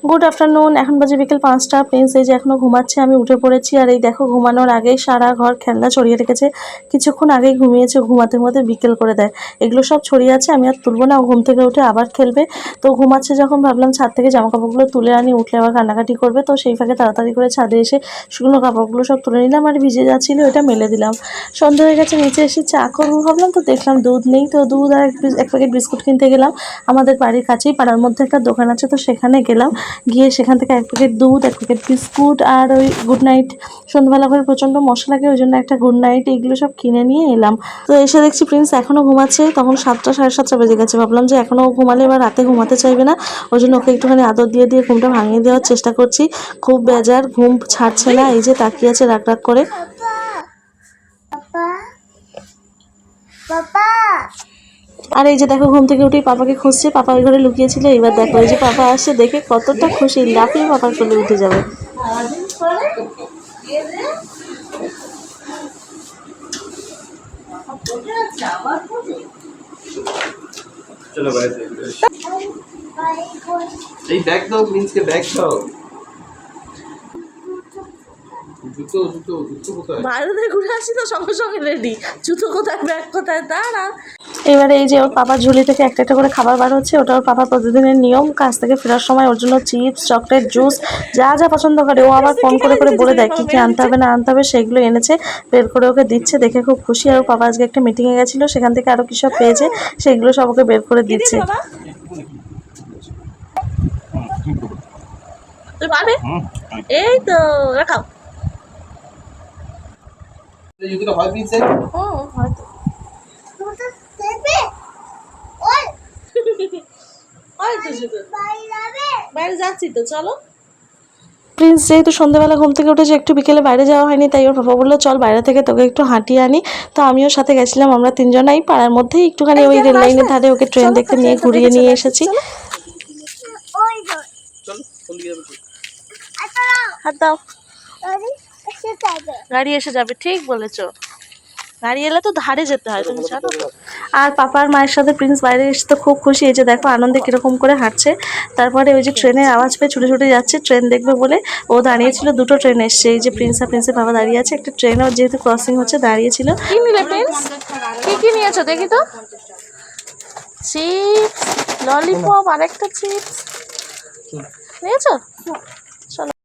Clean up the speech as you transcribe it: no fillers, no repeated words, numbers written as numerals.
Good afternoon. এখন বাজে বিকেল 5টা। প্রিন্স এই যে এখনও ঘুমাচ্ছে, আমি উঠে পড়েছি। আর এই দেখো ঘুমানোর আগেই সারা ঘর খেলনা ছড়িয়ে রেখেছে। কিছুক্ষণ আগেই ঘুমিয়েছে, ঘুমাতে ঘুমাতে বিকেল করে দেয়। এগুলো সব ছড়িয়ে আছে, আমি আর তুলবো না, ও ঘুম থেকে উঠে আবার খেলবে। তো ঘুমাচ্ছে যখন ভাবলাম ছাদ থেকে জামাকাপড়গুলো তুলে আনি, উঠলে আবার কান্নাকাটি করবে। তো সেই ফাঁকে তাড়াতাড়ি করে ছাদে এসে শুকনো কাপড়গুলো সব তুলে নিলাম আর ভিজে যাচ্ছিলো ওটা মেলে দিলাম। সন্ধ্যা হয়ে গেছে, নিচে এসে চা করবো ভাবলাম, তো দেখলাম দুধ নেই। তো দুধ আর এক প্যাকেট বিস্কুট কিনতে গেলাম। আমাদের বাড়ির কাছেই পাড়ার মধ্যে একটা দোকান আছে, তো সেখানে গেলাম। গিয়ে সেখান থেকে এক প্যাকেট দুধ, এক প্যাকেট বিস্কুট আর ওই গুড নাইট, সন্ধ্যাবেলা করে প্রচণ্ড মশা লাগে ওই জন্য একটা গুড নাইট, এইগুলো সব কিনে নিয়ে এলাম। তো এসে দেখছি প্রিন্স এখনও ঘুমাচ্ছে। তখন 7টা সাড়ে 7টা বেজে গেছে। ভাবলাম যে এখনও ঘুমালে এবার রাতে ঘুমাতে চাইবে না, ওই জন্য ওকে একটুখানি আদর দিয়ে দিয়ে ঘুমটা ভাঙিয়ে দেওয়ার চেষ্টা করছি। খুব বেজার, ঘুম ছাড়ছে না, এই যে তাকিয়ে আছে রাগ রাগ করে। আর এই যে দেখো ঘুম থেকে উঠেই পাপাকে খুঁজছে, পাপা ওই ঘরে লুকিয়েছিল। এবার দেখো এই যে পাপা আসে, দেখে কতটা খুশি, লাফিয়ে পাপার কোলে উঠে যাবে। चलो এই ব্যাগ দাও, মিন্সকে ব্যাগ দাও। জুতো জুতো জুতো কোথায়? বাইরে থেকে ঘুরে আসি তো সঙ্গে সঙ্গে রেডি, জুতো কোথায়, ব্যাগ কোথায়, দাঁড়া। এবারে এই যে ওর পাপার ঝুলি থেকে একটা একটা করে খাবার বার হচ্ছে, ওটা ওর পাপা প্রতিদিনের নিয়ম। কাজ থেকে ফেরার সময় ওর জন্য চিপস, চকলেট, জুস যা যা পছন্দ করে ও আবার ফোন করে করে বলে দেয় কী কী আনতে হবে না আনতে হবে, সেগুলো এনেছে বের করে ওকে দিচ্ছে, দেখে খুব খুশি। আর ওর পাপা আজকে একটা মিটিংয়ে গেছিলো, সেখান থেকে আরও কী সব পেয়েছে সেগুলো সব ওকে বের করে দিচ্ছে। তুই পারবে? এই তো রাখাও। জুতোটা হয় প্রিন্সের? হয়তো বাইরে যাচ্ছি তো, চলো। প্রিন্স যেহেতু সন্ধ্যাবেলা ঘুম থেকে উঠেছে, একটু বিকেলে বাইরে যাওয়া হয়নি, তাই ওর পাপা বললো চল বাইরে থেকে তোকে একটু হাঁটিয়ে আনি। তো আমিও সাথে গেছিলাম, আমরা তিনজনাই পাড়ার মধ্যেই একটুখানি ওই রেল লাইনের ধারে ওকে ট্রেন দেখতে নিয়ে ঘুরিয়ে নিয়ে এসেছি। হাত দাও, গাড়ি এসে যাবে, ঠিক বলেছো। গাড়ি এলে তো ধারে যেতে হয়, তুমি জানো তো। আর পাপার মায়ের সাথে প্রিন্স বাইরে এসে তো খুব খুশি, এই যে দেখো আনন্দে কিরকম করে হাঁটছে। তারপরে ওই যে ট্রেনের আওয়াজ পেয়ে ছুটে ছুটে যাচ্ছে, ট্রেন দেখবে বলে। ও দাঁড়িয়েছিল, দুটো ট্রেন এসছে, এই যে প্রিন্স আর প্রিন্সের বাবা দাঁড়িয়ে আছে, একটা ট্রেনও যেহেতু ক্রসিং হচ্ছে দাঁড়িয়েছিল। কি নিলে প্রিন্স? কি নিয়েছো দেখি তো? চিপস, ললিপপ আর একটা চিপস নিয়েছো? চলো।